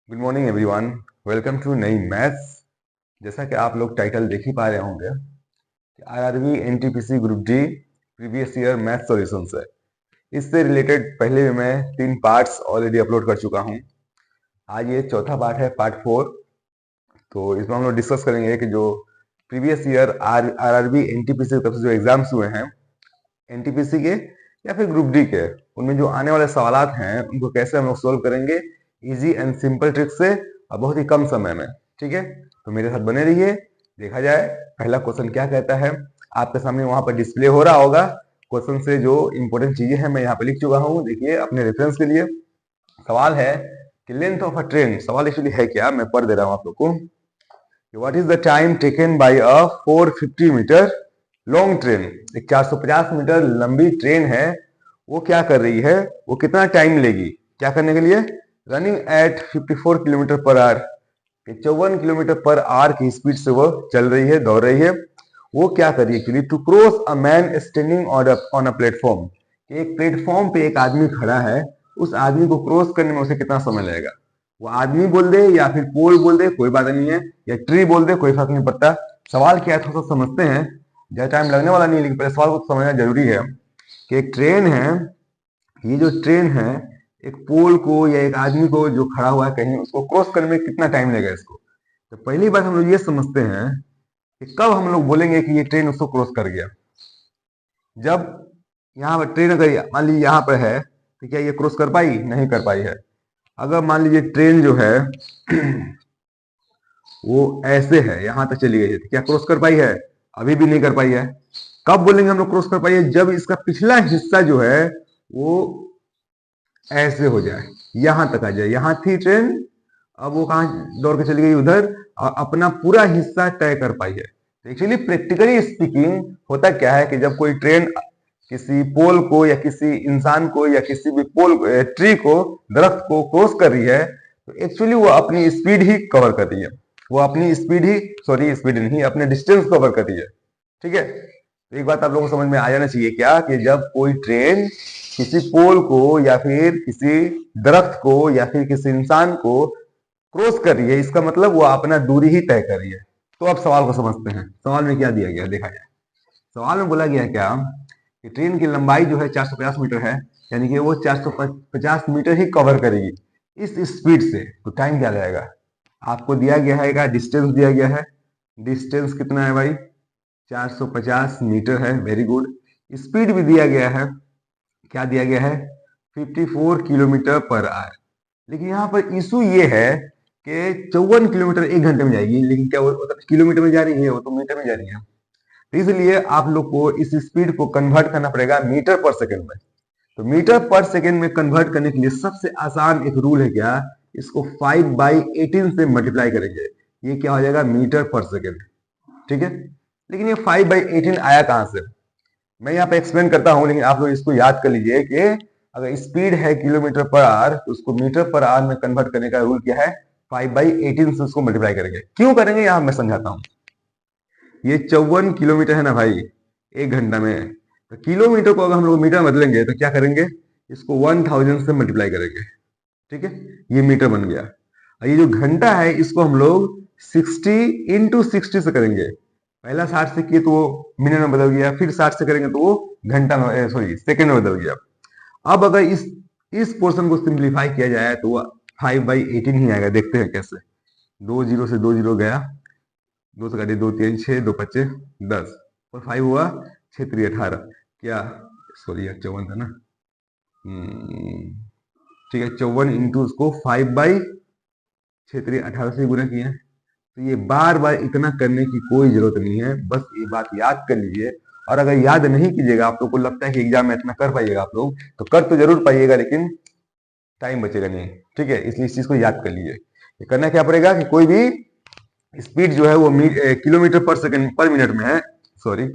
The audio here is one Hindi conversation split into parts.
Good morning everyone. Welcome to नई मैथ्स। जैसा कि आप लोग टाइटल देख ही पा रहे होंगे कि RRB NTPC group D previous year math solutions है। इससे रिलेटेड पहले भी मैं 3 पार्ट्स ऑलरेडी अपलोड कर चुका हूं। आज ये चौथा पार्ट है, पार्ट 4। तो इसमें हम लोग डिस्कस करेंगे कि जो प्रीवियस ईयर आरआरबी एनटीपीसी की तरफ से जो एग्जाम्स हुए हैं एनटीपीसी के या फिर ग्रुप डी के, उनमें जो आने वाले सवालात हैं उनको कैसे हम लोग सोल्व करेंगे इजी एंड सिंपल ट्रिक से और बहुत ही कम समय में। ठीक है, तो मेरे साथ बने रहिए। देखा जाए पहला क्वेश्चन क्या कहता है। आपके सामने वहां पर डिस्प्ले हो रहा होगा। क्वेश्चन से जो इंपॉर्टेंट चीजें हैं मैं यहाँ पे लिख चुका हूँ, देखिए अपने रेफरेंस के लिए। सवाल है कि लेंथ ऑफ अ ट्रेन, सवाल एक्चुअली है क्या, मैं पढ़ दे रहा हूँ आप लोग को। What is the time taken by a 450 metre long train. एक 450 मीटर लंबी ट्रेन है, वो क्या कर रही है, वो कितना टाइम लेगी क्या करने के लिए। Running at 54 kilometre per hour, 54 kilometre per hour की स्पीड से वो चल रही है, दौड़ रही है। वो क्या कर रही है actually, to cross a man standing on a platform. एक प्लेटफॉर्म पे एक आदमी खड़ा है, उस आदमी को क्रॉस करने में उसे कितना समय लगेगा। वो आदमी बोल दे या फिर पोल बोल दे कोई बात नहीं है, या ट्री बोल दे कोई फर्क नहीं पड़ता। सवाल क्या है थोड़ा सा समझते हैं, ज्यादा टाइम लगने वाला नहीं है, लेकिन पहले सवाल को समझना जरूरी है कि एक ट्रेन है, ये जो ट्रेन है एक पोल को या एक आदमी को जो खड़ा हुआ है कहीं, उसको क्रॉस करने में कितना टाइम लगेगा इसको। तो पहली बात हम लोग ये समझते हैं कि कब हम लोग बोलेंगे कि ये ट्रेन उसको क्रॉस कर गया। जब यहाँ पर ट्रेन अगर मान लीजिए यहाँ पर है तो क्या ये क्रॉस कर पाई, नहीं कर पाई है। अगर मान लीजिए ट्रेन जो है वो ऐसे है, यहां तक चली गई है, तो क्या क्रॉस कर पाई है, अभी भी नहीं कर पाई है। कब बोलेंगे हम लोग क्रॉस कर पाई है, जब इसका पिछला हिस्सा जो है वो ऐसे हो जाए, यहां तक आ जाए। यहां थी ट्रेन, अब वो कहां दौड़ के चली गई, उधर, और अपना पूरा हिस्सा तय कर पाई है। तो एक्चुअली प्रैक्टिकली स्पीकिंग होता क्या है कि जब कोई ट्रेन किसी पोल को या किसी इंसान को या किसी भी पोल ट्री को, दरख्त को क्रॉस कर रही है, तो एक्चुअली वो अपनी स्पीड ही कवर कर रही है। वो अपनी स्पीड ही, सॉरी स्पीड नहीं, अपने डिस्टेंस कवर कर रही है। ठीक है, तो एक बात आप लोगों को समझ में आ जाना चाहिए क्या, कि जब कोई ट्रेन किसी पोल को या फिर किसी दरख्त को या फिर किसी इंसान को क्रॉस कर रही है, इसका मतलब वो अपना दूरी ही तय कर रही है। तो अब सवाल को समझते हैं, सवाल में क्या दिया गया देखा जाए। सवाल में बोला गया क्या कि ट्रेन की लंबाई जो है 450 मीटर है, यानी कि वो 450 मीटर ही कवर करेगी इस स्पीड से। तो टाइम क्या लगेगा, आपको दिया गया है, का डिस्टेंस दिया गया है। डिस्टेंस कितना है भाई, 450 मीटर है, वेरी गुड। स्पीड भी दिया गया है, क्या दिया गया है, 54 किलोमीटर पर आवर। लेकिन यहाँ पर इशू ये है कि 54 किलोमीटर 1 घंटे में जाएगी, लेकिन क्या वो किलोमीटर में जा रही है, वो तो मीटर में जा रही है। तो इसलिए आप लोग को इस स्पीड को कन्वर्ट करना पड़ेगा मीटर पर सेकंड में। तो मीटर पर सेकंड में कन्वर्ट करने के लिए सबसे आसान एक रूल है क्या, इसको 5/18 से मल्टीप्लाई करेंगे, ये क्या हो जाएगा, मीटर पर सेकंड। ठीक है, लेकिन ये 5/18 आया कहां से, मैं यहाँ पे एक्सप्लेन करता हूं, लेकिन आप लोग इसको याद कर लीजिए कि अगर स्पीड है किलोमीटर पर आवर तो उसको मीटर पर आवर में कन्वर्ट करने का रूल क्या है, 5/18 से उसको मल्टीप्लाई करेंगे। क्यों करेंगे यहाँ मैं समझाता हूँ। ये 54 किलोमीटर है ना भाई 1 घंटा में, तो किलोमीटर को अगर हम लोग मीटर में बदलेंगे तो क्या करेंगे, इसको 1000 से मल्टीप्लाई करेंगे। ठीक है, ये मीटर बन गया। और ये जो घंटा है इसको हम लोग 60 × 60 से करेंगे। पहला 60 से किए तो वो मिनट में बदल गया, फिर 60 से करेंगे तो वो घंटा में, सॉरी सेकंड में बदल गया। अब अगर इस पोर्शन को सिंप्लीफाई किया जाए तो वो 5/18 ही आएगा। देखते हैं कैसे। 2 जीरो से 2 जीरो गया, 2 से काटे 2 3 6, 2 5 10 और 5 हुआ 6 3 18, क्या, सॉरी 54 था ना। ठीक है, 54 इंटू उसको 5/6 3 18 से गुना किए। तो ये बार बार इतना करने की कोई जरूरत नहीं है, बस ये बात याद कर लीजिए। और अगर याद नहीं कीजिएगा, आप लोग को लगता है कि एग्जाम में इतना कर पाइएगा आप लोग, तो कर तो जरूर पाइएगा लेकिन टाइम बचेगा नहीं। ठीक है, इसलिए इस चीज को याद कर लीजिए। ये करना क्या पड़ेगा कि कोई भी स्पीड जो है वो किलोमीटर पर सेकंड पर मिनट में है, सॉरी,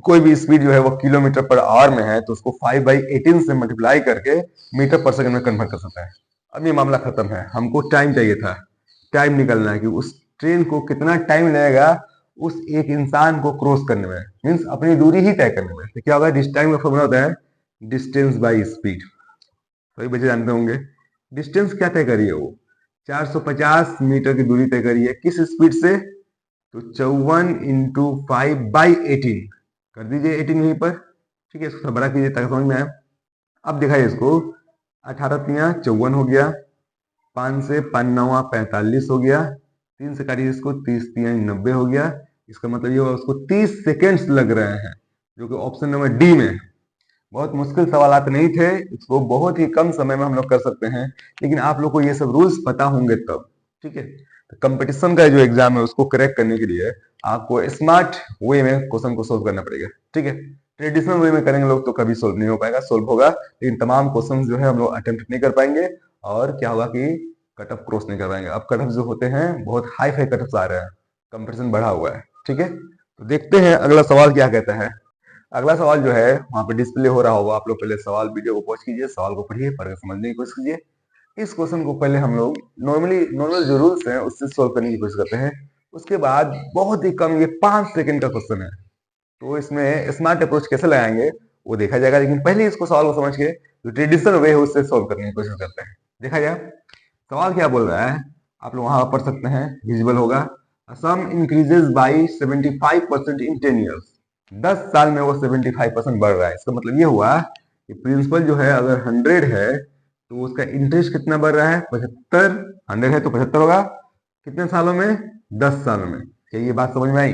कोई भी स्पीड जो है वो किलोमीटर पर आवर में है, तो उसको 5/18 से मल्टीप्लाई करके मीटर पर सेकंड में कन्वर्ट कर सकता है। अब ये मामला खत्म है, हमको टाइम चाहिए था। टाइम निकलना है कि उस ट्रेन को कितना टाइम लगेगा उस एक इंसान को क्रॉस करने में, मीन्स अपनी दूरी ही तय करने में। तो क्या होगा, टाइम का फॉर्मूला होता है डिस्टेंस बाय स्पीड। सभी बच्चे जानते होंगे डिस्टेंस क्या तय करिए, वो 450 मीटर की दूरी तय करी है, किस स्पीड से? तो 54 इंटू 5/18 कर दीजिए 18 यहीं पर, ठीक है। इसको थोड़ा बड़ा कीजिए ताकि समझ में आए। अब दिखाइए इसको, 18×3 = 54 हो गया, 5 से 5 9 45 हो गया, 3 से काटिए इसको, 30×3 = 90 हो गया। इसका मतलब ये हुआ उसको 30 सेकेंड्स लग रहे हैं, जो कि ऑप्शन नंबर डी में है। बहुत मुश्किल सवालात नहीं थे, इसको बहुत ही कम समय में हम लोग कर सकते हैं, लेकिन आप लोग को ये सब रूल्स पता होंगे तब, ठीक है। तो कंपटीशन का जो एग्जाम है उसको करेक्ट करने के लिए आपको स्मार्ट वे में क्वेश्चन को सोल्व करना पड़ेगा, ठीक है। ट्रेडिशनल वे में करेंगे लोग तो कभी सोल्व नहीं हो पाएगा, सोल्व होगा लेकिन तमाम क्वेश्चन जो है हम लोग अटेम्प्ट नहीं कर पाएंगे, और क्या होगा कि कट ऑफ क्रॉस नहीं कर पाएंगे। अब कट ऑफ जो होते हैं बहुत हाई फाई कट ऑफ आ रहे हैं, कंपटीशन बढ़ा हुआ है, ठीक है। तो देखते हैं अगला सवाल क्या कहता है। अगला सवाल जो है वहां पे डिस्प्ले हो रहा होगा, आप लोग पहले सवाल वीडियो को पॉज कीजिए, सवाल को पढ़िए, पढ़ के समझने की कोशिश कीजिए। इस क्वेश्चन को पहले हम लोग नॉर्मल जो रूल्स हैं उससे सोल्व करने की कोशिश करते हैं। उसके बाद बहुत ही कम, ये 5 सेकंड का क्वेश्चन है, तो इसमें स्मार्ट अप्रोच कैसे लगाएंगे वो देखा जाएगा, लेकिन पहले इसको सवाल को समझ के जो ट्रेडिशनल वे है उससे सोल्व करने की कोशिश करते हैं। देखा जाए सवाल क्या बोल रहा है, आप लोग वहां पढ़ सकते हैं, विजिबल होगा। सम इंक्रीजेस बाई 75% इन 10 ईयर्स। 10 साल में वो 75% बढ़ रहा है। इसका मतलब ये हुआ कि प्रिंसिपल जो है अगर 100 है तो उसका इंटरेस्ट कितना बढ़ रहा है? 75। 100 है तो 75 होगा, कितने सालों में? 10 सालों में। क्या ये बात समझ में आई?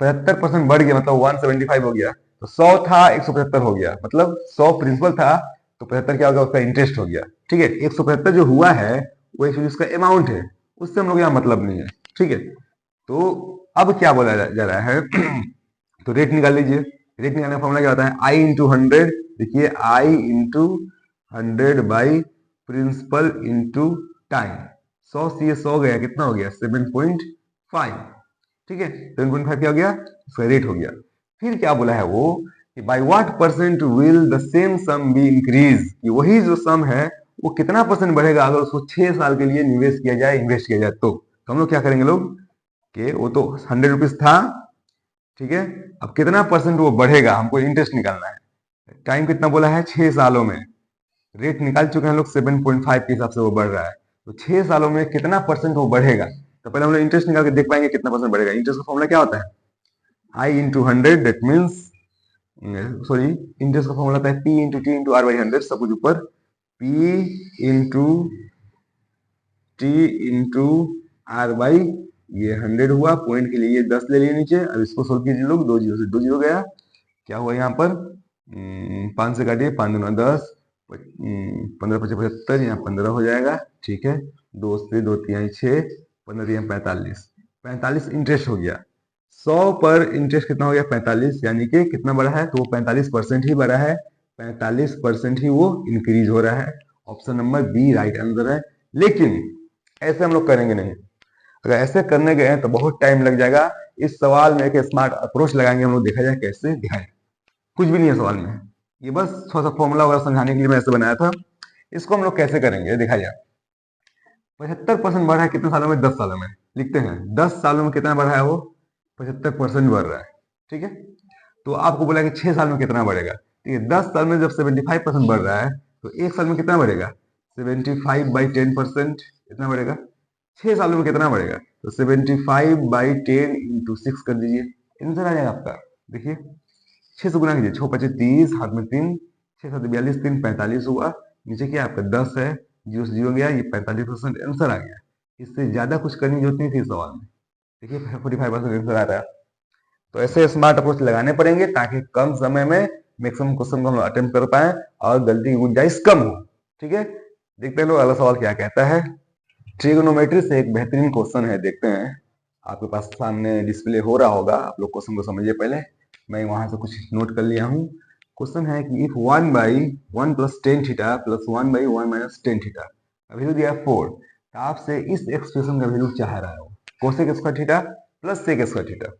75% बढ़ गया मतलब 175 हो गया, तो 100 था 175 हो गया, मतलब 100 प्रिंसिपल था तो 75 क्या हो गया? उसका इंटरेस्ट हो गया, ठीक है। 175 जो हुआ है वो एक्चुअली उसका अमाउंट है, उससे हम लोग यहाँ मतलब नहीं है, ठीक है। तो अब क्या बोला जा रहा है तो रेट निकाल लीजिए। रेट निकालने का फॉर्मूला क्या होता है? I into 100। देखिए I into 100 by principal into time. 100 से ये 100 गया, कितना हो गया? 7.5, ठीक है। 7.5 क्या हो गया? उसका रेट हो गया। फिर क्या बोला है वो कि by what percent will the same sum be increase, कि वही जो सम है वो कितना परसेंट बढ़ेगा अगर उसको 6 साल के लिए निवेश किया जाए, इन्वेस्ट किया जाए। तो हम लोग क्या करेंगे लोग कि वो तो 100 रुपीज था, ठीक है। अब कितना परसेंट वो बढ़ेगा हमको इंटरेस्ट निकालना है। टाइम कितना बोला है? 6 सालों में। रेट निकाल चुके हैं लोग, 7.5 के हिसाब से वो बढ़ रहा है, तो 6 सालों में कितना परसेंट वो बढ़ेगा। तो पहले हम लोग इंटरेस्ट निकाल के देख पाएंगे कितना परसेंट बढ़ेगा। इंटरेस्ट का फॉर्मूला क्या होता है? I into 100, that means sorry, interest का फॉर्मूला होता है P into T into R by 100, सब कुछ ऊपर, P into T into R by ये 100 हुआ, पॉइंट के लिए ये 10 ले लिए नीचे। अब इसको सोल्व कीजिए लोग, 2 जीरो से 2 जीरो गया, क्या हुआ यहाँ पर? 5 से काटिए, 5 दूना 10, 15 पचे 75, यहाँ 15 हो जाएगा, ठीक है। 2 से 2 तिहाई 6, 15 तिहाई 45, 45 इंटरेस्ट हो गया। 100 पर इंटरेस्ट कितना हो गया? 45, यानी कि कितना बढ़ा है? तो वो 45% ही बढ़ा है, 45% ही वो इंक्रीज हो रहा है। Option number B right answer है। लेकिन ऐसे हम लोग करेंगे नहीं, अगर ऐसे करने गए तो बहुत टाइम लग जाएगा। इस सवाल में एक स्मार्ट अप्रोच लगाएंगे हम लोग, देखा जाए कैसे दिखाएं। कुछ भी नहीं है सवाल में, ये बस थोड़ा सा फॉर्मूला वगैरह समझाने के लिए मैं ऐसे बनाया था। इसको हम लोग कैसे करेंगे देखा जाए। 75% बढ़ा है कितने सालों में? 10 सालों में। लिखते हैं 10 सालों में कितना बढ़ा है वो? 75% बढ़ रहा है, ठीक है। तो आपको बोला कि 6 साल में कितना बढ़ेगा, ठीक है। 10 साल में जब 75% बढ़ रहा है तो 1 साल में कितना बढ़ेगा? 75/10%, इतना बढ़ेगा। 6 सालों में कितना बढ़ेगा? तो 75/10 इंटू 6 कर दीजिए, आंसर आ जाएगा आपका। देखिए 6 से गुना कीजिए, 6 पचे 30, हाथ में 3, 6 7 42, 3 45 हुआ, नीचे क्या आपका 10 है, जीरो से जीरो गया, ये 45% आंसर आ गया। इससे ज्यादा कुछ करने की जरूरत नहीं थी सवाल में। देखिए 45% आंसर आ रहा है। तो ऐसे स्मार्ट अप्रोच लगाने पड़ेंगे ताकि कम समय में मैक्सिमम क्वेश्चन को हम अटेम्प्ट कर पाए और गलती की गुंजाइश कम हो, ठीक है। देखते हैं लोग अगला सवाल क्या कहता है। ट्रिगोनोमेट्री से एक बेहतरीन क्वेश्चन है, देखते हैं। आपके पास सामने डिस्प्ले हो रहा होगा, आप लोग क्वेश्चन को समझिए पहले। मैं वहां से कुछ नोट कर लिया हूँ। क्वेश्चन है कि if 1/1 + tan theta + 1/1 - tan theta value दिया 4, तो आपसे इस एक्सप्रेशन का वैल्यू चाह रहा है वो cosec square theta plus sec square theta.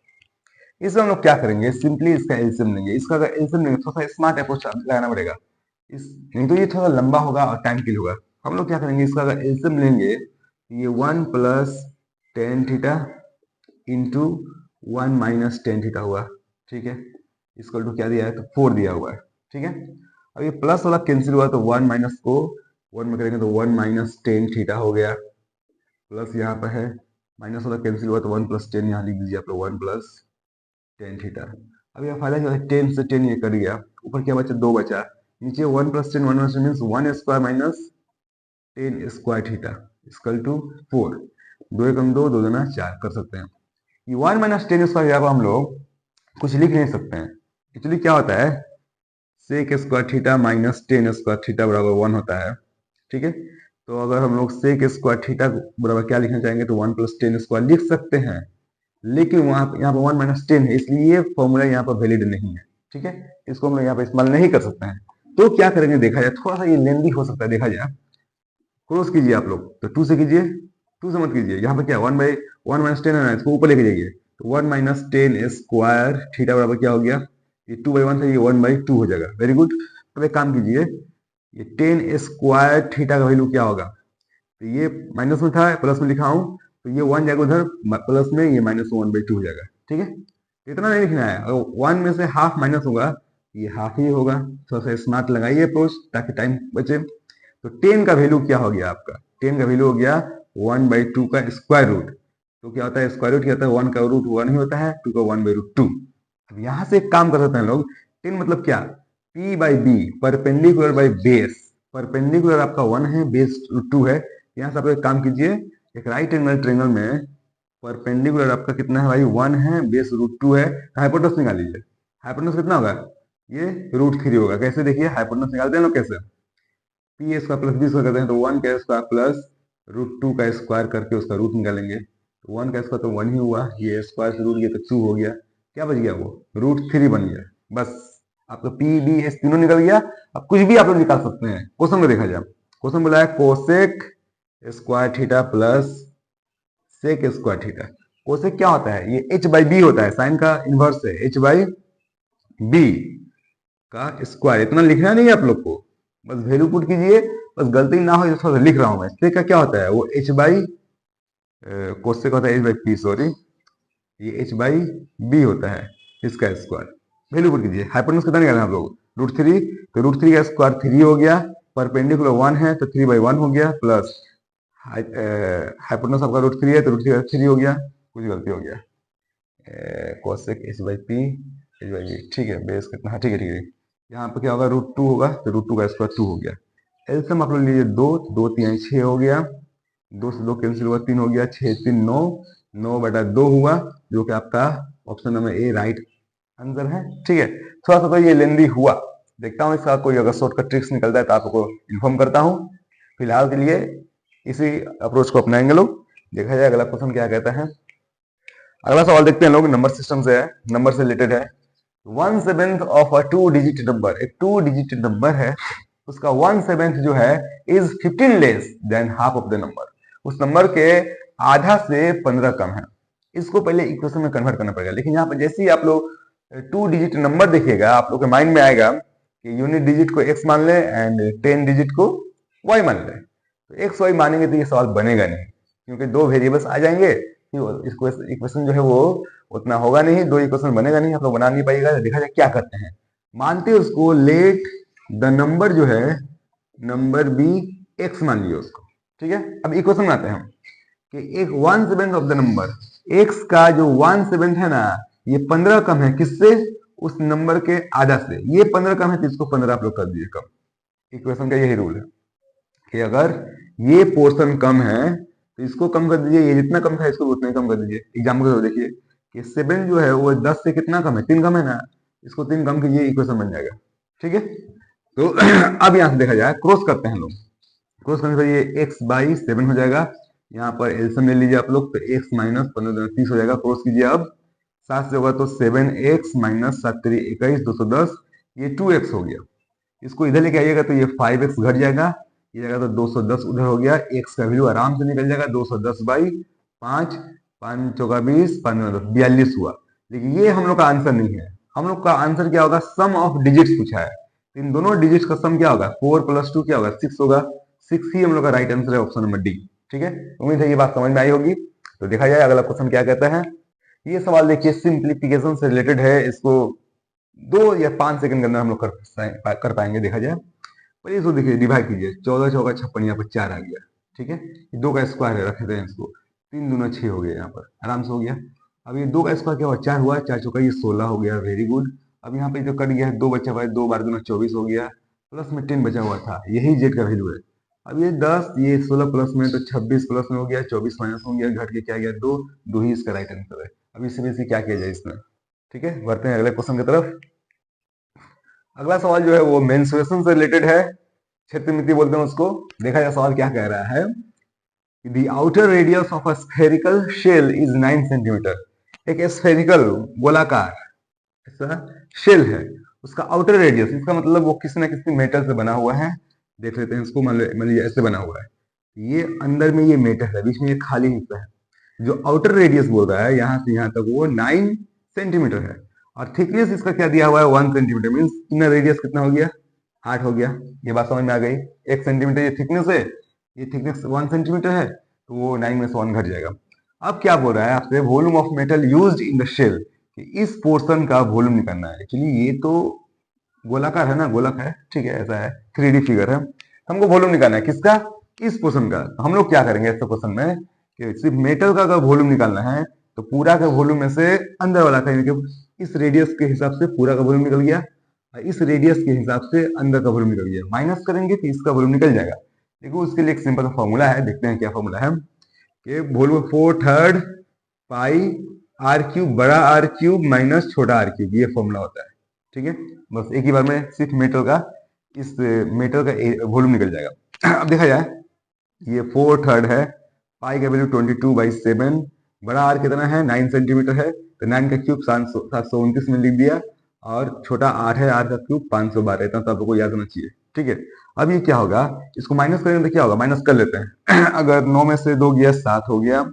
इसमें हम लोग क्या करेंगे, सिंपली इसका एलसीएम लेंगे। इसका अगर एलसीएम लेंगे थोड़ा सा स्मार्ट अप्रोच लगाना पड़ेगा, इस नहीं तो ये थोड़ा लंबा होगा और टाइम किल होगा। हम लोग क्या करेंगे, इसका अगर एलसीएम लेंगे, ये 1 + tan theta into 1 - tan theta हुआ, ठीक है। इसको टू क्या दिया है? तो 4 दिया हुआ है, ठीक है। अब ये प्लस वाला कैंसिल हुआ तो 1 माइनस को 1 में करेंगे तो 1 - tan थीटा हो गया, प्लस यहाँ पर है माइनस होता कैंसिल हुआ तो 1 + 10 यहाँ लिख दीजिए आप लोग 1 + tan थीटा। अब यह फायदा जो है 10 से 10 ये कर गया, ऊपर क्या बचा 2 बचा, नीचे 1 + 10 1 + 10 means 1 square minus 10 square theta equal to 4। 2 एकम 2 2 दूना 4 कर सकते हैं। ये 1 - 10 स्क्वायर यहाँ पर हम लोग कुछ लिख नहीं सकते हैं। एक्चुअली क्या होता है sec square theta minus 10 square theta बराबर 1 होता है। ठीक है, तो अगर हम लोग सेक स्क्वायर थीटा बराबर क्या लिखना चाहेंगे तो 1 + 10 स्क्वायर लिख सकते हैं, लेकिन वहां यहाँ पर 1 - 10 है इसलिए ये फॉर्मूला यहाँ पर वैलिड नहीं है। ठीक है, इसको हम लोग यहाँ पर इस्तेमाल नहीं कर सकते हैं। तो क्या करेंगे देखा जाए, थोड़ा सा ये लेंदी हो सकता है, देखा जाए क्रॉस कीजिए आप लोग तो 2 से कीजिए, 2 से मत कीजिए। यहाँ पर क्या 1 - 10 है ना, इसको ऊपर लेके जाइए तो 1 - 10 स्क्वायर थीटा बराबर क्या हो गया, ये 2/1 था, ये 1/2 हो जाएगा। Very good. अब एक काम कीजिए, ये 10 स्क्वायर थीटा का वैल्यू क्या होगा, तो ये माइनस में था प्लस में लिखा हूं तो ये 1 जाएगा उधर प्लस में, ये -1/2 हो जाएगा। ठीक है, तो इतना नहीं लिखना है, अगर 1 में से हाफ माइनस होगा ये हाफ ही होगा। थोड़ा सा स्मार्ट लगाइए अप्रोच ताकि टाइम बचे। तो 10 का वैल्यू क्या हो गया आपका, 10 का वैल्यू हो गया 1/2 का स्क्वायर रूट। तो क्या होता है स्क्वायर रूट क्या होता है, 1 का रूट 1 ही होता है, 2 का 1/2। अब यहां से एक काम कर सकते हैं लोग, 10 मतलब क्या, p/b perpendicular by base. Perpendicular आपका 1 है, बेस 2 है। यहाँ से आप एक काम कीजिए, एक राइट एंगल ट्रेंगल में परपेंडिकुलर आपका कितना है भाई 1 है, बेस √2 है, हाइपोटेनस निकाल लीजिए। हाइपोटेनस कितना होगा, ये √3 होगा। कैसे देखिए हाइपोटेनस निकालते हैं लोग कैसे, P square plus B square करते हैं तो 1 का स्क्वायर प्लस √2 का स्क्वायर करके उसका रूट निकालेंगे। तो 1 का स्क्वायर तो 1 ही हुआ, ये स्क्वायर से रूट गया तो 2 हो गया, क्या बच गया वो √3 बन गया। बस आपका पी बी एस तीनों निकल गया। अब कुछ भी आप लोग निकाल सकते हैं। क्वेश्चन में देखा जाए, क्वेश्चन बोला है cosec square theta plus sec square theta. Cosec क्या होता है, ये h/b होता है, साइन का इनवर्स है, h/b का स्क्वायर। इतना लिखना नहीं है आप लोग को, बस वैल्यू पुट कीजिए, बस गलती ना हो थोड़ा सा लिख रहा हूं मैं। सेक का क्या होता है, वो कोसेक होता है h/p, सॉरी ये h/b होता है, इसका स्क्वायर। वैल्यू पुट कीजिए, हाइपोटेनस कितना निकालना है आप लोग √3, तो √3 का स्क्वायर 3 हो गया, परपेंडिकुलर 1 है तो 3/1 हो गया, प्लस हाइपोटेनस आपका √3 है तो √3 का 3 हो गया, कुछ गलती हो गया, कोसेक h/p h/b। ठीक है, बेस कितना, ठीक है ठीक है। यहाँ पे क्या होगा √2 होगा तो √2 का स्क्वायर 2 हो गया। एलसीएम आप लोग लीजिए 2, 2 3 6 हो गया, 2 से 2 कैंसिल हुआ 3 हो गया, 6 3 9, 9/2 हुआ, जो कि आपका option number A right answer है। ठीक है, थोड़ा सा तो ये लेंदी हुआ, देखता हूँ इसका कोई अगर शॉर्टकट ट्रिक्स निकलता है तो आपको इन्फॉर्म करता हूँ। फिलहाल के लिए इसी अप्रोच को अपनाएंगे लोग। देखा जाए अगला क्वेश्चन क्या कहता है। अगला सवाल देखते हैं लोग, नंबर सिस्टम से है, नंबर से रिलेटेड है। 1/7 ऑफ अ 2 डिजिट नंबर, एक 2 डिजिट नंबर है, उसका 1/7 जो है is 15 less than half of the number. उस नंबर के आधा से 15 कम है। इसको पहले इक्वेशन में कन्वर्ट करना पड़ेगा, लेकिन यहाँ पर जैसे ही आप लोग 2 डिजिट नंबर देखिएगा आप लोग के माइंड में आएगा कि यूनिट डिजिट को x मान ले एंड 10 डिजिट को y मान ले। तो x y मानेंगे तो ये सवाल बनेगा नहीं, क्योंकि 2 वेरिएबल्स आ जाएंगे, इसको इक्वेशन जो है वो उतना होगा नहीं, 2 इक्वेशन बनेगा नहीं, आप लोग बना नहीं पाएगा। देखा जाए क्या करते हैं, मानते हैं उसको लेट द नंबर जो है नंबर बी x मान लिया उसको। ठीक है, अब इक्वेशन बनाते हैं हम कि एक 1/7 ऑफ द नंबर, x का जो 1/7 है ना, ये 15 कम है किससे, उस नंबर के आधा से। ये 15 कम है तो इसको 15 आप लोग कर दीजिए कम। इक्वेशन का यही रूल है कि अगर ये पोर्शन कम है तो इसको कम कर दीजिए, ये जितना कम था इसको उतना ही कम कर दीजिए। एग्जाम्पल के देखिए कि 7 जो है वो 10 से कितना कम है, 3 कम है ना, इसको 3 कम कीजिए, इक्वेशन बन जाएगा। ठीक है, तो अब यहां से देखा जाए, क्रॉस करते हैं लोग, क्रॉस करने से ये x/7 हो जाएगा। यहाँ पर एलसीएम ले लीजिए आप लोग, तो x - 15 30 हो जाएगा। क्रॉस कीजिए, अब 7 से होगा तो 7x - 7 3 21 210, ये 2x हो गया। इसको इधर लेके आइएगा तो ये 5x घट जाएगा, ये जाएगा तो 210 उधर हो गया। x का वैल्यू आराम से निकल जाएगा 210/5, 5 चौका 20, 5 10 42 हुआ। लेकिन ये हम लोग का आंसर नहीं है, हम लोग का आंसर क्या होगा, सम ऑफ डिजिट्स पूछा है। इन दोनों डिजिट्स का सम क्या होगा, 4 + 2 क्या होगा 6 होगा। 6 ही हम लोग का राइट आंसर है, ऑप्शन नंबर डी। ठीक है, उम्मीद है ये बात समझ में आई होगी। तो देखा जाए अगला क्वेश्चन क्या कहता है। ये सवाल देखिए सिंप्लीफिकेशन से रिलेटेड है, इसको 2 या 5 सेकंड के अंदर हम लोग कर पाएंगे। देखा जाए पर इसको देखिए, डिवाइड कीजिए, 14 चौका 56, यहाँ पर 4 आ गया। ठीक है, ये 2 का स्क्वायर है, रख देते हैं इसको, 3 दूना 6 हो गया, यहाँ पर आराम से हो गया। अब ये 2 का स्क्वायर क्या हुआ, 4 हुआ, 4 चौका ये 16 हो गया, वेरी गुड। अब यहाँ पे जो कट गया है 2 बचा हुआ है, 2 बार दूना 24 हो गया, प्लस में 10 बचा हुआ था, यही जेड का वैल्यू है। अब ये 10 ये 16 प्लस में तो 26 प्लस में हो गया, 24 माइनस हो गया, घट के क्या गया 2, 2 ही इसका राइट आंसर है। अब इससे भी क्या किया जाए इसमें, ठीक है, बढ़ते हैं अगले क्वेश्चन की तरफ। अगला सवाल जो है वो मेंस्ट्रुएशन से रिलेटेड है, क्षेत्रमिति बोलते हैं उसको। देखा जाए सवाल क्या कह रहा है, The outer radius of a spherical shell is 9 centimetre. एक स्फेरिकल गोलाकार ऐसा शेल है, उसका आउटर रेडियस, इसका मतलब वो किसी ना किसी मेटल से बना हुआ है। देख लेते हैं इसको, मान लीजिए ऐसे बना हुआ है, ये अंदर में ये मेटल है, बीच में ये खाली हिस्सा है। जो आउटर रेडियस बोल रहा है यहाँ से यहाँ तक वो 9 सेंटीमीटर है, और थिकनेस इसका क्या दिया हुआ है 1 सेंटीमीटर, मीन्स इनर रेडियस कितना हो गया 8 हो गया। ये बात समझ में आ गई, 1 सेंटीमीटर ये थिकनेस है, ये थिकनेस 1 सेंटीमीटर है, तो वो 9 में से 1 घट जाएगा। अब क्या बोल रहा है आपसे, volume of metal used in the shell, कि इस पोर्शन का वॉल्यूम निकालना है। एक्चुअली ये तो गोलाकार है ना, गोलक है, ठीक है, ऐसा है 3D फिगर है, हमको वॉल्यूम निकालना है किसका, इस पोर्शन का। तो हम लोग क्या करेंगे ऐसे क्वेश्चन में कि सिर्फ मेटल का अगर वॉल्यूम निकालना है तो पूरा का वॉल्यूम में से अंदर वाला का, इस रेडियस के हिसाब से पूरा का वॉल्यूम निकल गया, इस रेडियस के हिसाब से अंदर का वॉल्यूम निकल गया, माइनस करेंगे तो इसका वॉल्यूम निकल जाएगा। देखो उसके लिए एक सिंपल सा फॉर्मूला है, देखते हैं क्या फॉर्मूला है, कि वॉल्यूम 4/3 पाई आर क्यूब बड़ा आर क्यूब माइनस छोटा आर क्यूब, ये फॉर्मूला होता है। ठीक है, बस एक ही बार में सिर्फ मेटल का, इस मेटल का वॉल्यूम निकल जाएगा। अब देखा जाए, ये 4/3 है, पाई का वैल्यू 22/7, बड़ा आर कितना है 9 सेंटीमीटर है, तो 9 का क्यूब 729 में लिख दिया, और छोटा 8 है, आर का क्यूब 512, इतना तो आपको याद होना चाहिए। ठीक है, अब ये क्या होगा, इसको माइनस करेंगे तो क्या होगा, माइनस कर लेते हैं। अगर 9 में से 2 गया 7 हो गया,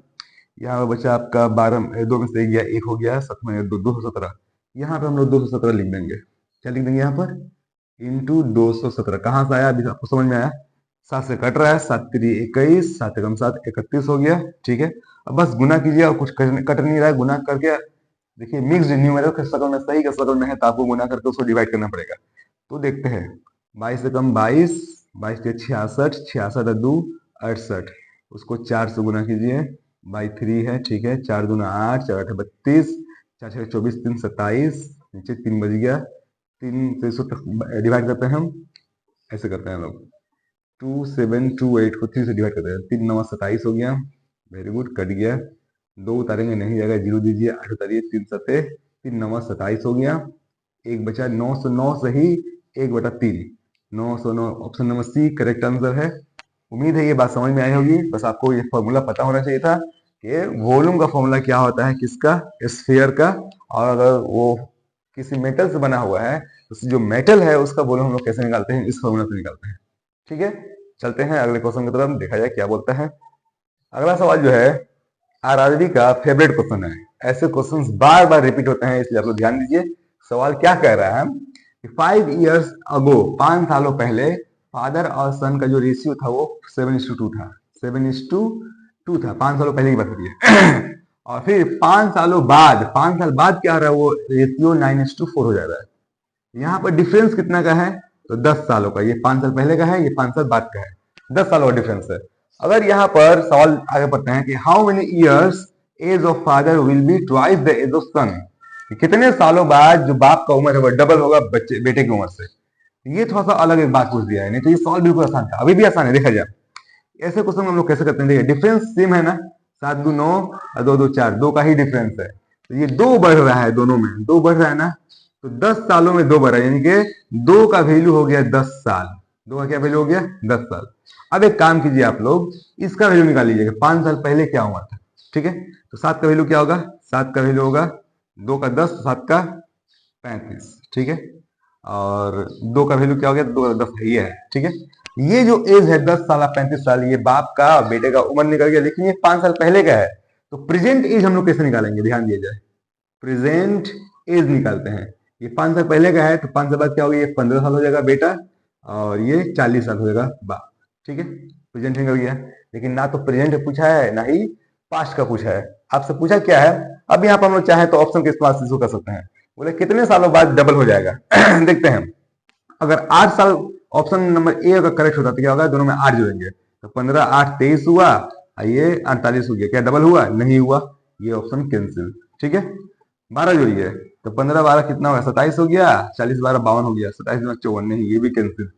यहाँ पे बचा आपका 12, 2 में से 1 गया 1 हो गया, 7 में 217, यहाँ पे हम लोग 217 लिख देंगे। क्या लिख देंगे यहाँ पर, इंटू 217, कहाँ से आया अभी आपको समझ में आया, 7 से कट रहा है, 7 3 21, 7 एकम 7 31 हो गया। ठीक है, अब बस गुना कीजिए, और कुछ कट नहीं रहा है, गुना करके देखिए मिक्स्ड न्यूमेरल के शक्ल में, सही के शक्ल में है, तो आपको गुना करके उसको डिवाइड करना पड़ेगा। तो देखते हैं, 22 एकम 22, 22 के 66, 66 2 68, उसको 4 से गुना कीजिए, बाई 3 है, ठीक है, 4 दूना 8, 4 8 32, 4 6 24, 3 27, नीचे 3 बज गया, 3 से इसको डिवाइड करते हैं हम, ऐसे करते हैं हम लोग, 2728 को 3 से डिवाइड करते हैं, 3 9 27 हो गया, वेरी गुड, कट गया, 2 उतारेंगे नहीं जाएगा, 0 दीजिए, 8 उतारिए, 3 7 3 9 27 हो गया, एक बचा 909 सही, 1/3, 909, option number C correct answer है। उम्मीद है ये बात समझ में आई होगी, बस आपको ये फॉर्मूला पता होना चाहिए था कि वॉल्यूम का फॉर्मूला क्या होता है, किसका, स्फीयर का, और अगर वो किसी मेटल से बना हुआ है तो जो मेटल है उसका वॉल्यूम हम लोग कैसे निकालते हैं, इस फॉर्मूला से निकालते हैं। ठीक है, चलते हैं अगले क्वेश्चन की तरफ, देखा जाए क्या बोलता है। अगला सवाल जो है आरआरबी का फेवरेट क्वेश्चन है, ऐसे क्वेश्चंस बार बार रिपीट होते हैं, इसलिए आप लोग ध्यान दीजिए। सवाल क्या कह रहा है कि 5 years ago, 5 सालों पहले, फादर और सन का जो रेशियो था वो 7:2 था, 7:2 था, 5 सालों पहले की बात है। और फिर 5 सालों बाद, 5 साल बाद क्या हो रहा है, वो रेशियो 9:4 हो जा रहा है। यहाँ पर डिफरेंस कितना का है, तो 10 सालों का, ये 5 साल पहले का है, ये 5 साल बाद का है, 10 सालों का डिफरेंस है। अगर यहाँ पर सवाल आगे बढ़ते हैं कि how many years age of father will be twice the age of son, कितने सालों बाद जो बाप का उम्र है वो डबल होगा बच्चे बेटे की उम्र से। ये थोड़ा सा अलग एक बात पूछ दिया है, नहीं तो ये सवाल बिल्कुल आसान था, अभी भी आसान है। देखा जाए ऐसे क्वेश्चन हम लोग कैसे करते हैं, देखिए डिफरेंस सेम है ना, 7 2 9 और 2 2 4, 2 का ही डिफरेंस है, तो ये 2 बढ़ रहा है, दोनों में 2 बढ़ रहा है ना, तो 10 सालों में 2 बढ़ रहा है, यानी कि 2 का वैल्यू हो गया 10 साल, 2 का क्या वैल्यू हो गया 10 साल। अब एक काम कीजिए आप लोग, इसका वैल्यू निकाल लीजिएगा, 5 साल पहले क्या हुआ था। ठीक है, तो 7 का वैल्यू क्या होगा, 7 का वैल्यू होगा 2 का 10, 7 का 35, ठीक है, और 2 का वैल्यू क्या हो गया, 2 का 10 ये है। ठीक है, ये जो एज है 10 साल 35 साल, ये बाप का बेटे का उम्र निकल गया, लेकिन ये 5 साल पहले का है, तो प्रेजेंट एज हम लोग कैसे निकालेंगे, ध्यान दिया जाए, प्रेजेंट एज निकालते हैं। ये 5 साल पहले का है, तो 5 साल बाद क्या होगा, ये 15 साल हो जाएगा बेटा, और ये 40 साल हो जाएगा बाप। ठीक है, प्रेजेंट निकल गया, लेकिन ना तो प्रेजेंट पूछा है ना ही पास्ट का पूछा है, आपसे पूछा क्या है। अब यहाँ पर हम लोग चाहे तो ऑप्शन के इस्तेमाल से कर सकते हैं, बोले कितने सालों बाद डबल हो जाएगा। देखते हैं, अगर 8 साल, ऑप्शन नंबर ए अगर करेक्ट होता तो क्या होगा, दोनों में 8 जोड़ेंगे, तो तो 15 8 23 हुआ, ये 48 हो गया, क्या डबल हुआ? नहीं हुआ, ये ऑप्शन कैंसिल। ठीक है, 12 जोड़िए, तो 15 12 कितना हुआ? 27 हो गया, 40 12 52 हो गया, 27 9 54, नहीं ये भी कैंसिल।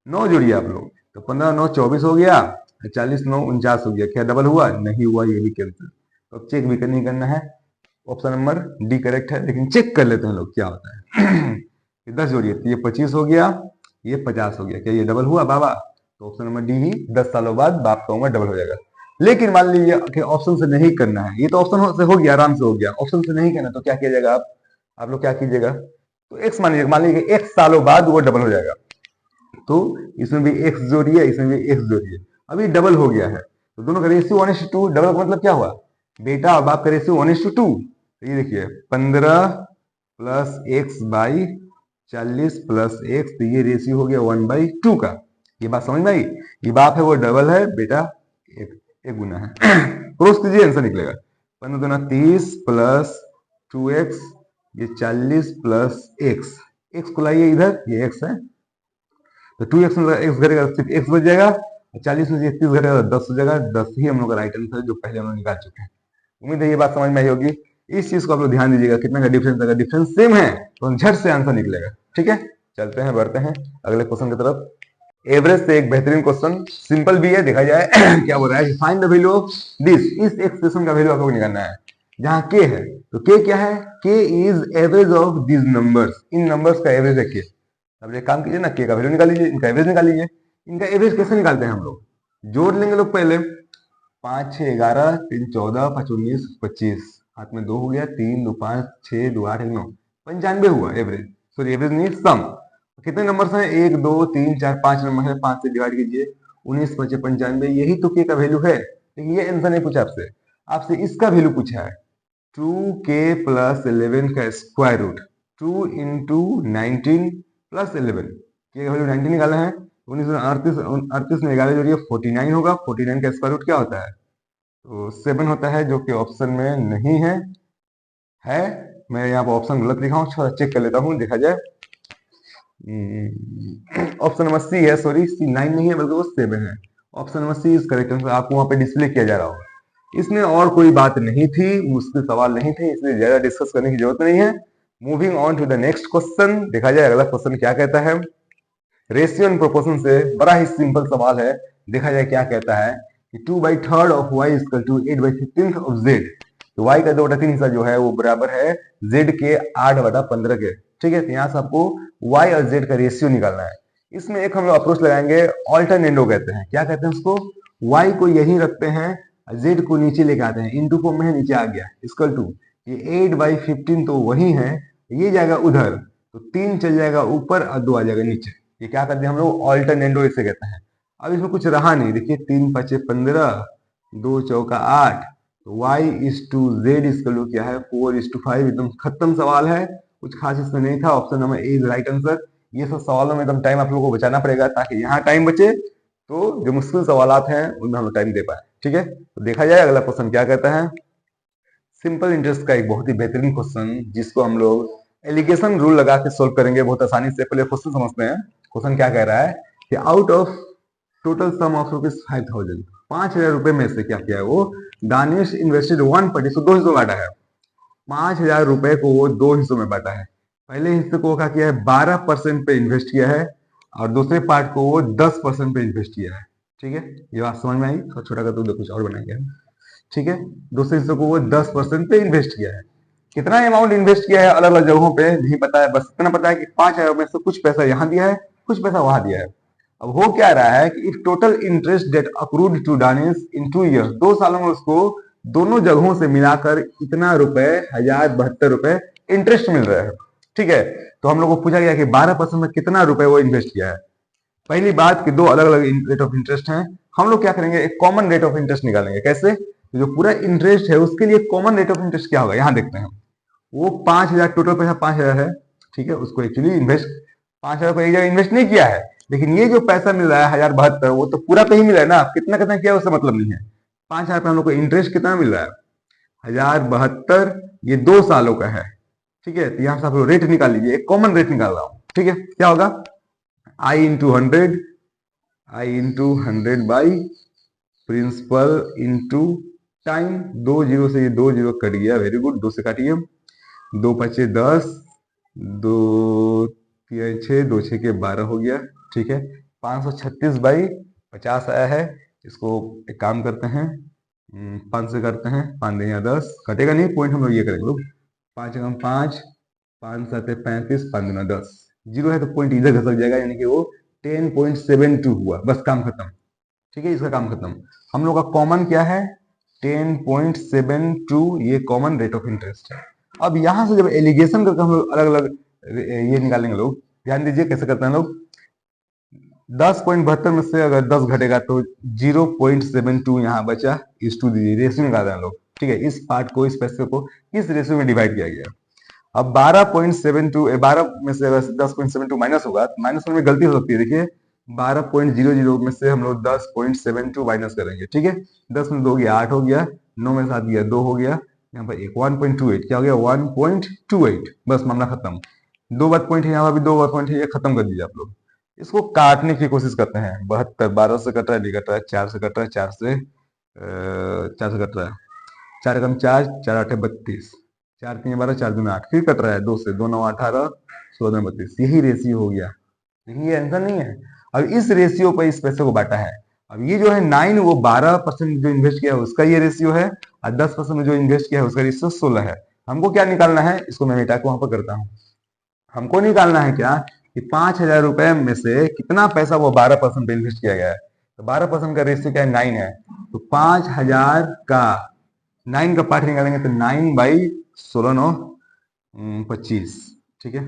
9 जोड़िए आप लोग, तो 15 9 24 हो गया, 40 9 49 हो गया, क्या डबल हुआ? नहीं हुआ, ये भी कैंसिल। तो अब चेक भी नहीं करना है, ऑप्शन नंबर डी करेक्ट है, लेकिन चेक कर लेते हैं लोग क्या होता है। 10 जोड़िए, तो ये 25 हो गया, ये 50 हो गया, क्या ये डबल हुआ बाबा? तो ऑप्शन नंबर डी ही 10 सालों बाद बाप का उम्र डबल हो जाएगा। लेकिन मान लीजिए कि ऑप्शन से नहीं करना है, ये तो ऑप्शन से हो गया, आराम से हो गया, ऑप्शन से नहीं करना तो क्या किया जाएगा? आप लोग क्या कीजिएगा? तो एक्स मान लीजिए एक्स सालों बाद वो डबल हो जाएगा, तो इसमें भी एक्स जोड़िए, इसमें भी एक्स जोड़िए, अभी डबल हो गया है, तो दोनों का रेशियो 1:2, डबल का मतलब क्या हुआ? बेटा और बाप का रेशियो 1:2। तो ये देखिए 15 plus x by 40 plus x, तो ये रेशियो हो गया 1/2 का। ये बात समझ में आई? ये बाप है वो डबल है, बेटा एक गुना है। क्रॉस कीजिए, आंसर निकलेगा 15 दूना 30 प्लस 2x, ये 40 प्लस एक्स, एक्स को लाइए इधर, ये एक्स है, तो 2x में एक्स घटेगा सिर्फ एक्स बच जाएगा, 40 में से 30 घटेगा तो 10 हो जाएगा, 10 ही हम लोग का राइट आंसर है जो पहले हम लोग निकाल चुके हैं। उम्मीद है ये बात समझ में आई होगी। इस चीज को आप लोग ध्यान दीजिएगा, कितना का डिफरेंस, अगर डिफरेंस सेम है तो झट से आंसर निकलेगा। ठीक है, चलते हैं बढ़ते हैं अगले क्वेश्चन की तरफ। एवरेज से एक बेहतरीन क्वेश्चन, सिंपल भी है, देखा जाए क्या बोल रहा है, find the value of this, इस एक्सप्रेशन का वैल्यू आपको निकालना है। जहां के है, तो के क्या है? के is average of this numbers, in numbers का एवरेज है के। अब एक काम कीजिए ना, के का वैल्यू निकाल लीजिए, इनका एवरेज निकाल लीजिए। इनका एवरेज कैसे निकालते हैं हम लोग? जोड़ लेंगे लोग पहले, 5 6 11 3 14 5 19 25, हाथ में 2 हो गया, 3 2 5 6 2 8 1 9, 95 हुआ एवरेज। सॉरी एवरेज नहीं, सम। कितने नंबर्स हैं? 1 2 3 4 5 नंबर है, 5 से डिवाइड कीजिए, 19 5 95, यही तो के का वैल्यू है। लेकिन ये आंसर नहीं पूछा आपसे, आपसे इसका वैल्यू पूछा है, 2k प्लस 11 का स्क्वायर रूट, 2 इंटू 19 प्लस 11, के का वैल्यू 19 निकाला है, 1938 38 में 11 जोड़िए 49 होगा, 49 का स्क्वायर रूट क्या होता है? तो 7 होता है, जो कि ऑप्शन में नहीं है। मैं यहाँ पर ऑप्शन गलत लिखा हूँ, थोड़ा चेक कर लेता हूँ, देखा जाए। ऑप्शन नंबर सी है, सॉरी सी 9 नहीं है बल्कि वो 7 है। Option number C is correct answer, आपको वहां पे डिस्प्ले किया जा रहा होगा। इसमें और कोई बात नहीं थी, मुश्किल सवाल नहीं थे, इसलिए ज्यादा डिस्कस करने की जरूरत नहीं है। Moving on to the next question, देखा जाए अगला क्वेश्चन क्या कहता है। रेशियो एंड प्रोपोर्शन से बड़ा ही सिंपल सवाल है, देखा जाए क्या कहता है कि 2/3 of y equal to 8/15 of z, तो y का 2/3 हिस्सा जो है वो बराबर है z के 8/15 के। ठीक है, तो यहाँ से आपको y और z का रेशियो निकालना है। इसमें एक हम लोग अप्रोच लगाएंगे, ऑल्टरनेंडो कहते हैं। क्या कहते हैं उसको? y को यहीं रखते हैं, z को नीचे लेके आते हैं, इनटू फॉर्म में है, नीचे आ गया, इक्वल टू ये 8/15 तो वही है, ये जाएगा उधर, तो 3 चल जाएगा ऊपर और 2 आ जाएगा नीचे। ये क्या करते हैं हम लोग? ऑल्टरनेंडो इसे कहते हैं। अब इसमें कुछ रहा नहीं, देखिए 3 5 15, 2 चौका 8, तो y इज टू z इसका क्या है 4:5, एकदम खत्म सवाल है, कुछ खास इसमें नहीं था। Option number A is right answer. ये सब सवालों में एकदम टाइम आप लोगों को बचाना पड़ेगा, ताकि यहाँ टाइम बचे तो जो मुश्किल सवाल हैं उनमें हम टाइम दे पाए। ठीक है, तो देखा जाए अगला क्वेश्चन क्या कहता है। सिंपल इंटरेस्ट का एक बहुत ही बेहतरीन क्वेश्चन, जिसको हम लोग एलिगेशन रूल लगा के सोल्व करेंगे बहुत आसानी से। पहले क्वेश्चन समझते हैं। क्वेश्चन क्या कह रहा है कि out of total sum of rupees 5000, 5000 रुपए में से क्या किया है वो, दानिश इन्वेस्टेड 1/2, इसको 2 हिस्सों में बांटा है। 5000 रुपए को वो 2 हिस्सों में बांटा है। पहले हिस्से को क्या किया है, 12% पे इन्वेस्ट किया है, और दूसरे पार्ट को वो 10% पे इन्वेस्ट किया है। ठीक है, ये बात समझ में आई? थोड़ा छोटा कर दो, कुछ और बनाएंगे। ठीक है, दूसरे हिस्से को वो 10% पे इन्वेस्ट किया है। कितना अमाउंट इन्वेस्ट किया है अलग अलग जगहों पे नहीं पता है, बस इतना पता है कि 5000 में से कुछ पैसा यहाँ दिया है, कुछ पैसा वहां दिया है। अब हो क्या रहा है कि if total interest that accrued to Danish in 2 years, 2 सालों में उसको दोनों जगहों से मिलाकर इतना रुपए 1072 रुपए इंटरेस्ट मिल रहा है। ठीक है, तो हम लोग को पूछा गया कि 12% में कितना रुपए वो इन्वेस्ट किया है। पहली बात कि 2 अलग अलग रेट ऑफ इंटरेस्ट हैं, हम लोग क्या करेंगे, एक कॉमन रेट ऑफ इंटरेस्ट निकालेंगे। कैसे? तो जो पूरा इंटरेस्ट है उसके लिए कॉमन रेट ऑफ इंटरेस्ट क्या होगा, यहां देखते हैं। वो 5000, टोटल पैसा 5000 है। ठीक है, उसको एक्चुअली इन्वेस्ट 5000 को एक जगह इन्वेस्ट नहीं किया है, लेकिन ये जो पैसा मिल रहा है 1072, वो तो पूरा पे ही मिला है ना, कितना कितना किया उससे मतलब नहीं है। 5000 पे हम लोग को इंटरेस्ट कितना मिल रहा है, 1072, ये 2 सालों का है। ठीक है, तो यहां से आप लोग रेट निकाल लीजिए, एक कॉमन रेट निकाल रहा हूं। ठीक है, क्या होगा, I into 100, I into 100 by principal into time. 2 zero से ये 2 जीरो कट गया, वेरी गुड, 2 से काटिए, 2 × 5 = 10, 2 × 3 = 6, 2 × 6 = 12 हो गया, ठीक है। 536/50 आया है। इसको एक काम करते हैं, 5 से करते हैं, 5 दूनी 10, कटेगा नहीं, पॉइंट हम लोग ये करेंगे लोग, 5 × 5, 5 × 7 = 35, 5 दूना 10, जीरो है तो पॉइंट इधर घसक जाएगा, यानी कि वो 10.72 हुआ, बस काम खत्म, ठीक है, इसका काम खत्म। हम लोग का कॉमन क्या है, 10.72, ये कॉमन रेट ऑफ इंटरेस्ट है। अब यहां से जब एलिगेशन करके हम लोग अलग अलग ये निकालेंगे लोग, ध्यान दीजिए कैसे करते हैं लोग। 10.72 में से अगर 10 घटेगा तो 0.72 यहाँ बचा, इस टू दीजिए, रेशियो निकाल रहे हैं लोग, ठीक है। इस पार्ट को, इस पैसे को किस रेशियो में डिवाइड किया गया। अब 12.72, 12 में से अगर 10.72 माइनस होगा, माइनस में गलती हो सकती है, देखिए 12.00 में से हम लोग 10.72 माइनस करेंगे, ठीक है। 10 में 2 गया 8 हो गया, 9 में 7 गया 2 हो गया, यहाँ पर एक 1.28 क्या हो गया, 1.28, बस मामला खत्म। 2 बार पॉइंट है, यहाँ पर भी 2 बार पॉइंट है, ये खत्म कर दीजिए आप लोग। इसको काटने की कोशिश करते हैं, 72 12 से कट रहा है, नहीं कट रहा है, 4 से कट रहा है, 4 से कट रहा है, 4 कम 4, 4 8 32, 4 3 12, 4 2 8, फिर कट रहा है 2 से, 2 9 18, 16 32, यही रेशियो हो गया, लेकिन ये आंसर नहीं है। अब इस रेशियो पर इस पैसे को बांटा है। अब ये जो है 9, वो 12% जो इन्वेस्ट किया है उसका ये रेशियो है, और 10% में जो इन्वेस्ट किया है उसका रेशियो 16 है। हमको क्या निकालना है, इसको मैं मिटा के वहां पर करता हूँ। हमको निकालना है क्या कि 5,000 रुपए में से कितना पैसा वो 12% पे इन्वेस्ट किया गया है। तो 12% का रेशियो क्या है, 9 है, तो 5,000 का 9 का पार्ट निकालेंगे तो 9/16 9 25, ठीक है,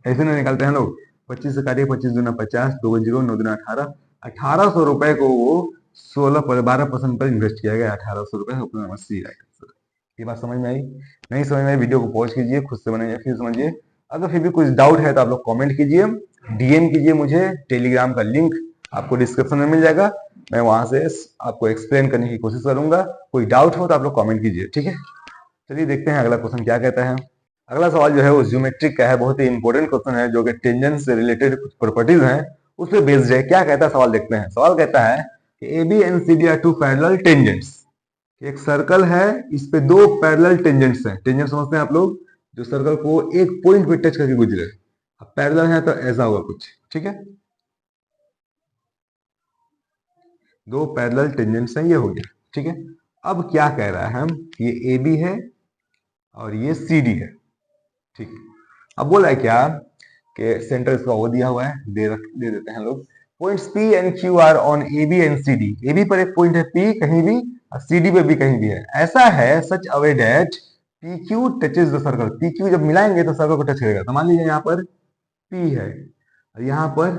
ऐसे ना निकालते हैं लोग। 25 से काटिए, 25 दूना 50, 2 जीरो, 9 दूना 18, 1800 रुपए को वो 12% पर इन्वेस्ट किया गया, 1800 रुपए, अपना सी राइट आंसर। ये बात समझ में आई? नहीं समझ में आई, वीडियो को पॉज कीजिए, खुद से बनाइए, फिर समझिए। अगर फिर भी कुछ डाउट है तो आप लोग कमेंट कीजिए, डीएम कीजिए मुझे, टेलीग्राम का लिंक आपको डिस्क्रिप्शन में मिल जाएगा, मैं वहां से आपको एक्सप्लेन करने की कोशिश करूंगा। कोई डाउट हो तो आप लोग कमेंट कीजिए, ठीक है। चलिए देखते हैं अगला क्वेश्चन क्या कहता है। अगला सवाल जो है वो ज्योमेट्रिक का है, बहुत ही इंपॉर्टेंट क्वेश्चन है, जो कि टेंजेंट से रिलेटेड कुछ प्रॉपर्टीज हैं उस पर बेस्ड है। क्या कहता है सवाल, देखते हैं। सवाल कहता है कि A B and C D are two parallel tangents. एक सर्कल है, इस पे 2 पैरेलल टेंजेंट्स हैं। टेंजेंट समझते हैं आप लोग, जो सर्कल को एक पॉइंट पे टच करके गुजरे। अब पैरेलल है तो ऐसा होगा कुछ, ठीक है। 2 पैरेलल टेंजेंट्स हैं, ये हो गया, ठीक है। अब क्या कह रहा है हम, ये ए बी है और ये सी डी है, ठीक। अब बोला है क्या कि सेंटर इसका वो दिया हुआ है, दे देते हैं लोग। Points P and Q are on A B and C D. A B पर एक पॉइंट है पी कहीं भी, और सी डी पे भी कहीं भी है। ऐसा है such a way that P Q touches the circle. P Q जब मिलाएंगे तो सर्कल को टच करेगा। तो मान लीजिए यहाँ पर पी है और यहाँ पर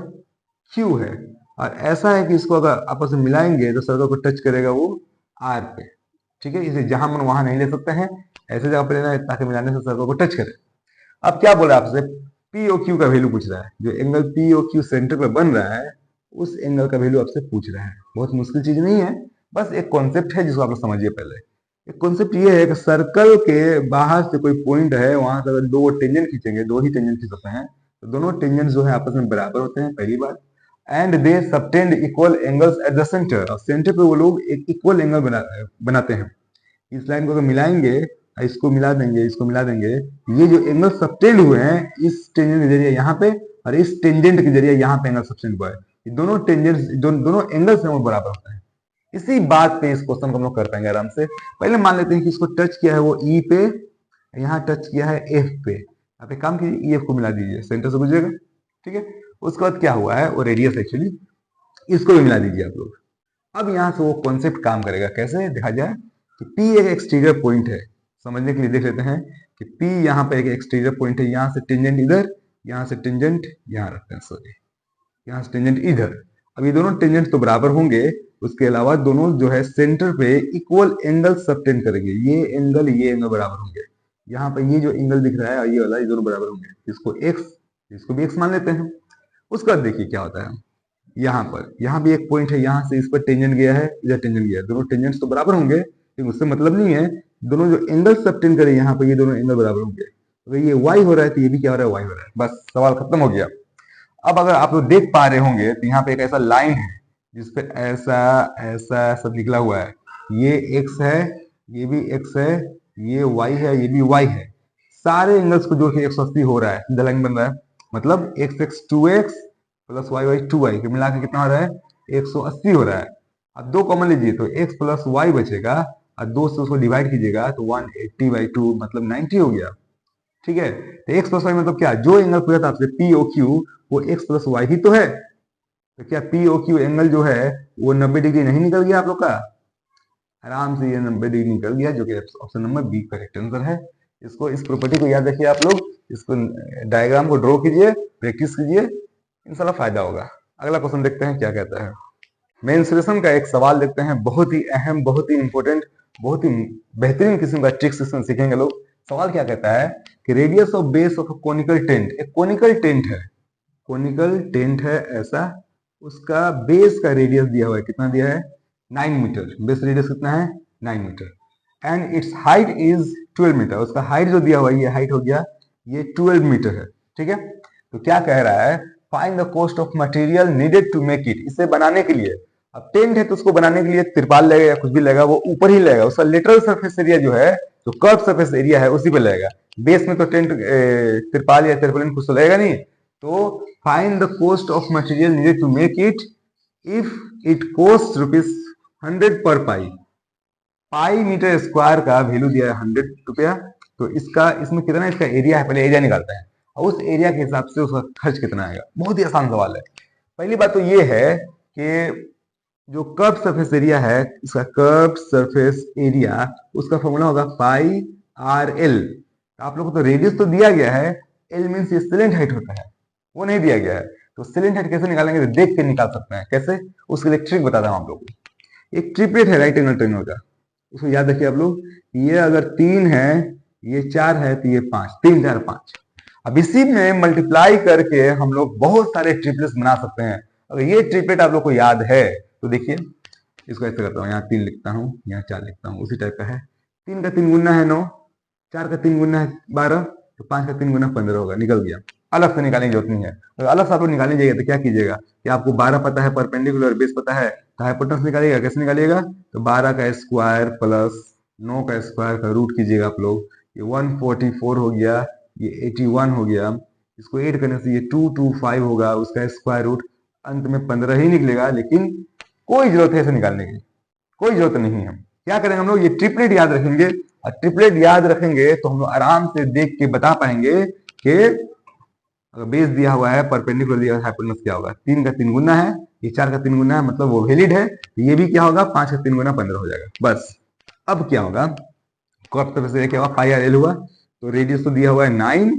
क्यू है, और ऐसा है कि इसको अगर आपस में मिलाएंगे तो सर्कल को टच करेगा वो आर पे, ठीक है। इसे जहां मन वहां नहीं ले सकते हैं, ऐसे जगह पर लेना है ताकि मिलाने से सर्कल को टच करे। अब क्या बोला आपसे, पी ओ क्यू का वैल्यू पूछ रहा है। जो angle P O Q centre पे बन रहा है उस एंगल का वैल्यू आपसे पूछ रहा है। बहुत मुश्किल चीज नहीं है, बस एक कॉन्सेप्ट है जिसको आप लोग समझिए। पहले एक कॉन्सेप्ट ये है कि सर्कल के बाहर से कोई पॉइंट है, वहां से अगर 2 टेंजेंट खींचेंगे, 2 ही टेंजेंट खींच सकते हैं, तो दोनों टेंजेंट जो है आपस में बराबर होते हैं, पहली बात। And they subtend equal angles at the centre. और सेंटर पे वो लोग एक इक्वल एंगल बनाते हैं। इस लाइन को अगर मिलाएंगे, इसको मिला देंगे, इसको मिला देंगे, ये जो एंगल सबटेंड हुए हैं इस टेंजेंट के जरिए यहाँ पे, और इस टेंजेंट के जरिए यहाँ पे एंगल सबटेंड हुआ है। ये दोनों टेंजेंट्स, दोनों एंगल्स हैं वो बराबर होते हैं। इसी बात पे इस क्वेश्चन को हम लोग कर पाएंगे आराम से। पहले मान लेते हैं कि इसको टच किया है वो ई पे, यहाँ टच किया है एफ पे। आप एक काम कीजिए, ई एफ को मिला दीजिए, सेंटर से गुजरेगा, ठीक है। उसके बाद क्या हुआ है, वो रेडियस एक्चुअली, इसको भी मिला दीजिए आप लोग। अब यहाँ से वो कॉन्सेप्ट काम करेगा, कैसे देखा जाए कि P एक एक्सटीरियर पॉइंट है। समझने के लिए देख लेते हैं कि P यहाँ पे एक एक्सटीरियर पॉइंट है, यहाँ से टेंजेंट इधर, यहाँ से टेंजेंट यहाँ रखते हैं, सॉरी, यहाँ से टेंजेंट इधर। अब ये दोनों टेंजेंट तो बराबर होंगे, उसके अलावा दोनों जो है सेंटर पे इक्वल एंगल सबटेंड करेंगे। ये एंगल बराबर होंगे। यहाँ पे ये जो एंगल दिख रहा है और ये वाला, ये दोनों बराबर होंगे। इसको x, इसको भी x मान लेते हैं। उसके बाद देखिए क्या होता है, यहाँ भी एक पॉइंट है, यहाँ से इस पर टेंजेंट गया है, इधर टेंजेंट गया है, दोनों टेंजेंट्स तो बराबर होंगे, लेकिन उससे मतलब नहीं है। दोनों जो एंगल सबटेंड करें यहाँ पे, ये दोनों एंगल बराबर होंगे। अगर ये y हो रहा है तो ये भी क्या हो रहा है, y हो रहा है। बस सवाल खत्म हो गया। अब अगर आप लोग देख पा रहे होंगे तो यहाँ पे एक ऐसा लाइन है, जिसपे ऐसा ऐसा सब निकला हुआ है, ये x है, ये भी x है, ये y है, ये भी y है, सारे एंगल्स को जोड़ के 180 हो रहा है, सीधा लाइन बन रहा है। मतलब x 2x plus y 2y मिला के कितना हो रहा है, 180 हो रहा है। अब दो कॉमन लीजिए तो x प्लस वाई बचेगा, और दो से उसको डिवाइड कीजिएगा तो 180/2 मतलब 90 हो गया। ठीक है, तो x प्लस वाई मतलब क्या, जो एंगल पूछा था आपसे पी ओ क्यू, वो x प्लस वाई ही तो है। तो क्या पी ओ क्यू एंगल जो है वो 90 डिग्री नहीं निकल गया आप लोग का? आराम से ये 90 डिग्री निकल गया, जो कि option number B correct answer है। इसको, इस प्रॉपर्टी को याद रखिए आप लोग, इसको डायग्राम को ड्रॉ कीजिए, प्रैक्टिस कीजिए, इंशाल्लाह फायदा होगा। अगला क्वेश्चन देखते हैं क्या कहता है। मेंस्ट्रुएशन का एक सवाल देखते हैं, बहुत ही अहम, बहुत ही इंपॉर्टेंट, बहुत ही बेहतरीन किस्म का ट्रिक्स इसमें सीखेंगे लोग। सवाल क्या कहता है कि radius of base of conical tent, एक कोनिकल टेंट है, कोनिकल टेंट है ऐसा, उसका बेस का रेडियस दिया हुआ है, कितना दिया है, 9 मीटर, बेस रेडियस कितना है, 9 metre, and its height is 12 metre, उसका हाइट जो दिया हुआ है, ये हाइट हो गया, ये 12 मीटर है। ठीक है, तो क्या कह रहा है, find the cost of material needed to make it, इसे बनाने के लिए, अब टेंट है तो उसको बनाने के लिए तिरपाल लगेगा या कुछ भी लगेगा, वो ऊपर ही लगेगा, उसका लेटरल सरफेस एरिया जो है, जो कर्व सरफेस एरिया है उसी पे लगेगा, बेस में तो टेंट तिरपाल या तिरपालिन कुछ तो लगेगा नहीं। तो find the cost of material needed to make it, if it cost ₹100 पर पाई, पाई मीटर स्क्वायर का वैल्यू दिया है 100 रुपया, तो इसका, इसमें कितना इसका एरिया है, पहले एरिया निकालते हैं, और उस एरिया के हिसाब से उसका खर्च कितना आएगा। बहुत ही आसान सवाल है। पहली बात तो ये है कि जो कर्व सरफेस एरिया है, इसका कर्व सरफेस एरिया, उसका फॉर्मूला होगा पाई आर एल। आप लोगों को तो रेडियस तो दिया गया है, एल मीन्स ये सिलेंट हाइट होता है, वो नहीं दिया गया है। तो सिलेंट हाइट कैसे निकालेंगे, तो देख के निकाल सकते हैं। कैसे, उसके लिए ट्रिक बताता हूं आप लोगों को। एक ट्रिपलेट है राइट एंगल ट्रायंगल का, उसको याद रखिए आप लोग, ये अगर 3 है, ये 4 है, तो ये 5, 3 4 5। अब इसी में मल्टीप्लाई करके हम लोग बहुत सारे ट्रिपलेट्स बना सकते हैं। अगर ये ट्रिपलेट आप लोग को याद है तो देखिए, इसको ऐसे करता हूँ, यहाँ 3 लिखता हूँ, यहाँ 4 लिखता हूँ, उसी टाइप का है। 3 का 3 गुना है 9, 4 का 3 गुना है 12, तो 5 का 3 गुना 15 होगा, निकल गया। अलग से निकालने की जरूरत नहीं है। तो अलग से आप लोग निकालने जाइए तो क्या कीजिएगा कि आपको 12 पता है परपेंडिकुलर, बेस पता है, तो हाइपोटेनस निकालिएगा। कैसे निकालिएगा, तो 12 का स्क्वायर प्लस 9 का स्क्वायर का रूट कीजिएगा आप लोग, ये 144 हो गया, ये 81 हो गया, इसको ऐड करने से ये 225 होगा, उसका स्क्वायर रूट, अंत में 15 ही निकलेगा। लेकिन कोई जरूरत है इसे निकालने की, कोई जरूरत नहीं है। क्या करेंगे हम लोग, ये ट्रिपलेट याद रखेंगे, और ट्रिपलेट याद रखेंगे तो हम लोग आराम से देख के बता पाएंगे कि अगर बेस दिया हुआ है, परपेंडिकुलर दिया हुआ है, हाइपोटेनस क्या होगा। 3 का 3 गुना है, ये 4 का 3 गुना है, मतलब वो वैलिड है। ये भी क्या होगा, 5 का 3 गुना 15 हो जाएगा बस। अब क्या होगा, कर्व सरफेस एरिया क्या होगा, पाई आर एल हुआ, तो रेडियस तो दिया हुआ है 9,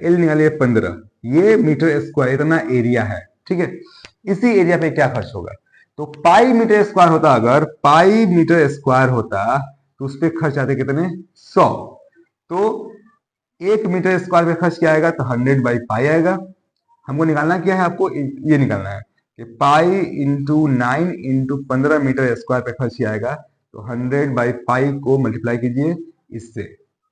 एल निकालिए 15, ये मीटर स्क्वायर इतना एरिया है। ठीक है, इसी एरिया पे क्या खर्च होगा, तो पाई मीटर स्क्वायर होता, अगर पाई मीटर स्क्वायर होता तो उस पर खर्च आते कितने, 100। तो 1 मीटर स्क्वायर पे खर्च क्या आएगा, तो 100/पाई आएगा। हमको निकालना क्या है, आपको ये निकालना है कि pi into 9 into 15 metre square पे खर्च किया आएगा। तो 100/पाई को मल्टीप्लाई कीजिए इससे,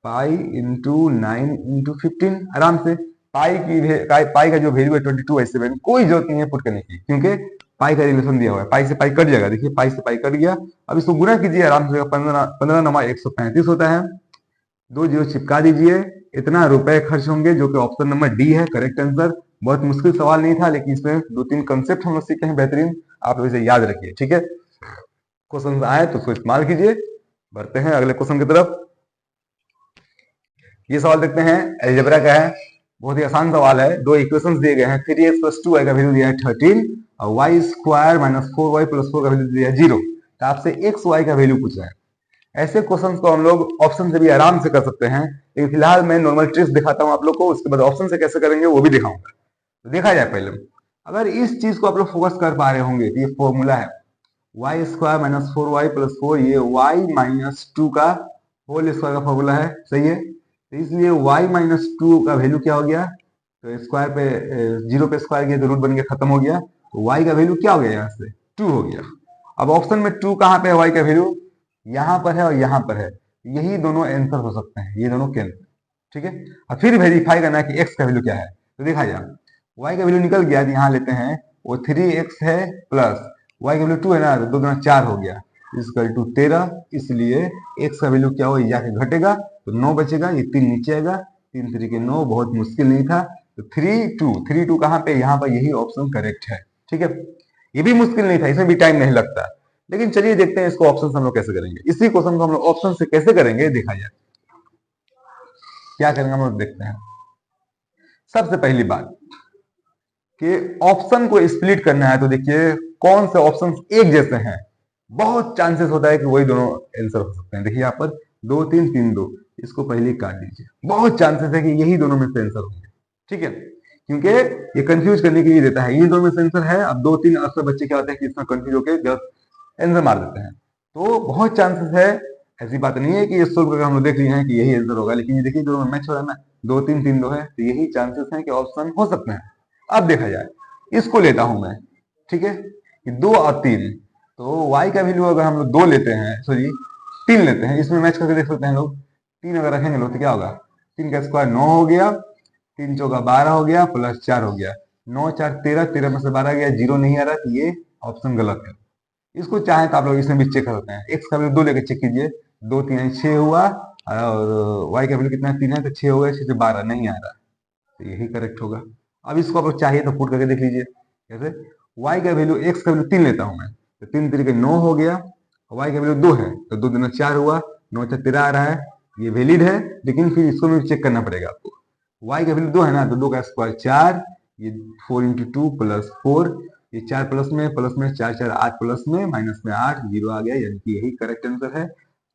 पाई इंटू 9 इंटू 15, आराम से पाई का जो वैल्यू है 22/7, कोई जरूरत नहीं है पुट करने की, क्योंकि पाई का रिलेशन दिया हुआ है, पाई से पाई कट जाएगा। देखिए पाई से पाई कट गया, अब इसको गुना कीजिए आराम से, 15 नमा 135 होता है, 2 जीरो चिपका दीजिए, इतना रुपए खर्च होंगे, जो कि ऑप्शन नंबर डी है करेक्ट आंसर। बहुत मुश्किल सवाल नहीं था, लेकिन इसमें 2-3 कंसेप्ट हम लोग सीखे हैं बेहतरीन, आप लोग इसे याद रखिए। ठीक है, क्वेश्चन आए तो उसको इस्तेमाल कीजिए। बढ़ते हैं अगले क्वेश्चन की तरफ। ये सवाल देखते हैं, एलजेब्रा का है, बहुत ही आसान सवाल है। दो इक्वेशंस दिए गए हैं, 3x + 2y का वैल्यू दिया है 13, और y² - 4y + 4 का वैल्यू दिया है 0। तो आपसे x y का वैल्यू पूछ रहा है। ऐसे क्वेश्चंस को हम लोग ऑप्शन से भी आराम से कर सकते हैं, लेकिन फिलहाल मैं नॉर्मल ट्रिक्स दिखाता हूं आप लोग को, उसके बाद ऑप्शन से कैसे करेंगे वो भी दिखाऊंगा। तो देखा जाए पहले, अगर इस चीज को आप लोग फोकस कर पा रहे होंगे तो ये फॉर्मूला है y² - 4y + 4, ये y - 2 का होल स्क्वायर का फॉर्मूला है, सही है। तो इसलिए y - 2 का वैल्यू क्या हो गया, तो स्क्वायर पे 0 पे स्क्वायर किया तो रूट बन के खत्म हो गया, तो y का वैल्यू क्या हो गया, यहाँ से 2 हो गया। अब ऑप्शन में 2 कहाँ पे है, y का वैल्यू यहाँ पर है और यहाँ पर है, यही दोनों आंसर हो सकते हैं, ये दोनों कैंसिल। ठीक है, अब फिर वेरीफाई करना है कि x का वैल्यू क्या है। तो देखा जाए y का वैल्यू निकल गया, यहाँ लेते हैं वो 3x है प्लस y का वैल्यू 2 है ना, तो 2 गुना 4 हो गया इक्वल टू 13। इसलिए x का वैल्यू क्या होगा, जाके घटेगा तो 9 बचेगा, ये 3 नीचे आएगा, 3 3 के 9, बहुत मुश्किल नहीं था। तो 3 2 कहाँ पे, यहाँ पर यही ऑप्शन करेक्ट है। ठीक है, ये भी मुश्किल नहीं था, इसमें भी टाइम नहीं लगता। लेकिन चलिए देखते हैं इसको ऑप्शन हम लोग कैसे करेंगे। इसी क्वेश्चन को हम लोग ऑप्शन से कैसे करेंगे देखा जाए। क्या करेंगे हम लोग देखते हैं। सबसे पहली बात कि ऑप्शन को स्प्लिट करना है, तो देखिए कौन से ऑप्शन एक जैसे हैं, बहुत चांसेस होता है कि वही दोनों आंसर हो सकते हैं। देखिए यहाँ पर 2 3 3 2, इसको पहले काट दीजिए, बहुत चांसेस है कि यही दोनों में से आंसर होंगे। ठीक है, क्योंकि ये कंफ्यूज करने के लिए देता है, ये दोनों में से आंसर है। अब 2 3 अक्सर बच्चे क्या होते हैं कि इसमें कंफ्यूज होकर गलत आंसर मार देते हैं, तो बहुत चांसेस है। ऐसी बात नहीं है कि ये सोल्व करके हम लोग देख लिए हैं कि यही आंसर होगा, लेकिन ये देखिए दोनों मैच हो रहा है ना, 2 3 3 2 है, तो यही चांसेस हैं कि ऑप्शन हो सकते हैं। अब देखा जाए, इसको लेता हूं मैं। ठीक है, कि 2 और 3, तो y का वैल्यू अगर हम लोग 2 लेते हैं, सॉरी 3 लेते हैं, इसमें मैच करके देख सकते हैं लोग। 3 अगर रखेंगे लोग तो क्या होगा, 3 का स्क्वायर 9 हो गया, 3 चौका 12 हो गया, प्लस 4 हो गया, 9 4 13, 13 में से 12 गया, 0 नहीं आ रहा, तो ये ऑप्शन गलत है। इसको चाहे तो आप लोग इसमें भी चेक कर सकते हैं। एक्स का वैल्यू 2 लेकर चेक कीजिए, 2 3 6 हुआ, और y का वैल्यू कितना है, 3 है, तो 6 हो गया, 6 से 12 नहीं आ रहा, तो यही करेक्ट होगा। अब इसको आप लोग चाहिए तो पुट करके देख लीजिए कैसे। y का वैल्यू, x का वैल्यू 3 लेता हूं मैं, तो 3 3 के 9 हो गया, y का वैल्यू 2 है, तो 2 दूना 4 हुआ, 9 4 13 आ रहा है, ये वैलिड है। लेकिन फिर इसको भी चेक करना पड़ेगा आपको। y का वैल्यू 2 है ना, तो 2 का स्क्वायर 4, ये 4 इंटू 2 प्लस 4, ये 4 प्लस में 4 4 8 प्लस में माइनस में 8, 0 आ गया, यानी कि यही करेक्ट आंसर है।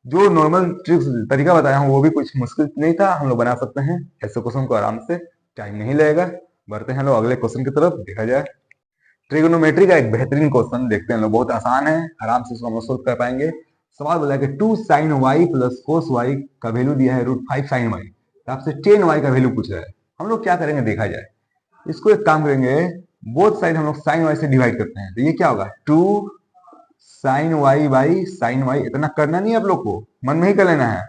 जो नॉर्मल ट्रिक्स तरीका बताया हूँ वो भी कुछ मुश्किल नहीं था, हम लोग बना सकते हैं ऐसे क्वेश्चन को आराम से, टाइम नहीं लगेगा। बढ़ते हैं लोग अगले क्वेश्चन की तरफ, देखा जाए। ट्रिगोनोमेट्री का एक बेहतरीन क्वेश्चन देखते हैं लोग, बहुत आसान है, आराम से इसको हम लोग सोल्व कर पाएंगे। सवाल बोला है कि 2 sin y plus cos y का वैल्यू दिया है √5 sin y, तो आपसे 10 y का वैल्यू पूछ रहा है। हम लोग क्या करेंगे देखा जाए। इसको एक काम करेंगे, बोथ साइड हम लोग sin y से डिवाइड करते हैं, तो ये क्या होगा 2 sin y by sin y, इतना करना नहीं आप लोग को, मन में ही कर लेना है,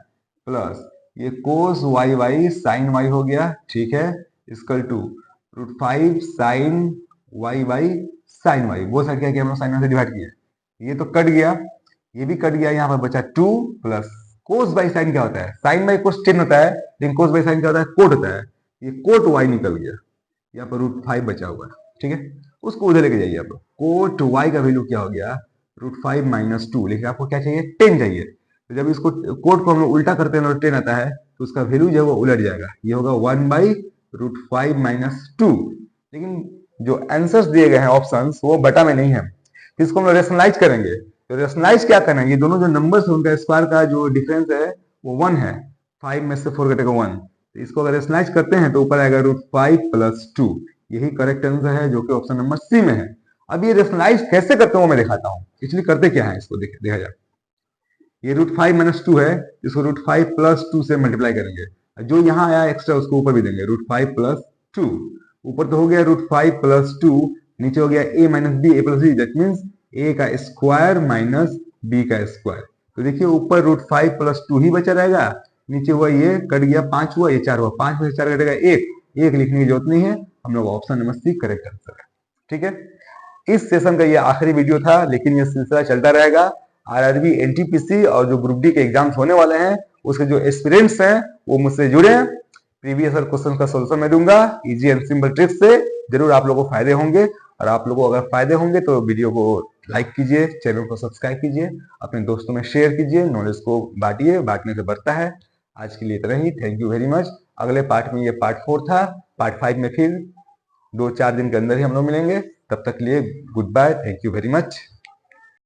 प्लस ये cos y by sin y हो गया, ठीक है, equal to √5 sin y by sin y, वो साइड क्या किया हम लोग sin y से डिवाइड किया, ये तो कट गया, ये भी कट गया, यहाँ पर बचा 2 प्लस cos बाई sin क्या होता है, sin बाई cos 10 होता है, लेकिन cos बाई sin क्या होता है, कोट होता है, ये कोट y निकल गया, यहाँ पर √5 बचा हुआ है। ठीक है, उसको उधर लेके जाइए आप लोग। कोट y का वैल्यू क्या हो गया √5 माइनस 2, लेकिन आपको क्या चाहिए 10 चाहिए, तो जब इसको कोट को हम लोग उल्टा करते हैं और 10 आता है, तो उसका वैल्यू जो है वो उलट जाएगा, ये होगा 1 बाई √5 माइनस 2। लेकिन जो आंसर्स दिए गए हैं ऑप्शंस, वो बटा में नहीं है, इसको हम लोग रेशनलाइज करेंगे। तो रेशनलाइज क्या करना है, ये दोनों जो नंबर्स है उनका स्क्वायर का जो डिफरेंस है वो 1 है, 5 में से 4 कटेगा 1, तो इसको अगर रेशनलाइज करते हैं तो ऊपर आएगा √5 प्लस 2, यही करेक्ट आंसर है जो कि ऑप्शन नंबर सी में है। अब ये रेशनलाइज कैसे करते हैं वो मैं दिखाता हूँ, एक्चुअली करते क्या है इसको देखा जाए। ये √5 माइनस 2 है, इसको √5 प्लस 2 से मल्टीप्लाई करेंगे, जो यहाँ आया एक्स्ट्रा उसको ऊपर भी देंगे, √5 प्लस 2, ऊपर तो हो गया √5 प्लस 2, नीचे हो गया a minus B, A plus B, that means a का स्क्वायर माइनस b का स्क्वायर। तो देखिए ऊपर √5 प्लस 2 ही बचा रहेगा, नीचे हुआ ये कट गया, 5 हुआ, ये 4 हुआ, 5 में से 4 कटेगा 1, 1 लिखने की जरूरत नहीं है, हम लोग option number C correct answer है। ठीक है, इस सेशन का ये आखिरी वीडियो था, लेकिन ये सिलसिला चलता रहेगा। आरआरबी, एनटीपीसी और जो ग्रुप डी के एग्जाम्स होने वाले हैं उसके जो एस्पिरेंट्स हैं वो मुझसे जुड़े, प्रीवियस क्वेश्चन का सोल्यूशन मैं दूंगा इजी एंड सिंपल ट्रिक्स से, जरूर आप लोगों को फायदे होंगे। और आप लोगों को अगर फायदे होंगे तो वीडियो को लाइक कीजिए, चैनल को सब्सक्राइब कीजिए, अपने दोस्तों में शेयर कीजिए, नॉलेज को बांटिए, बांटने से बढ़ता है। आज के लिए इतना ही, थैंक यू वेरी मच। अगले पार्ट में, ये पार्ट 4 था, पार्ट 5 में फिर 2-4 दिन के अंदर ही हम लोग मिलेंगे, तब तक लिए goodbye, thank you very much.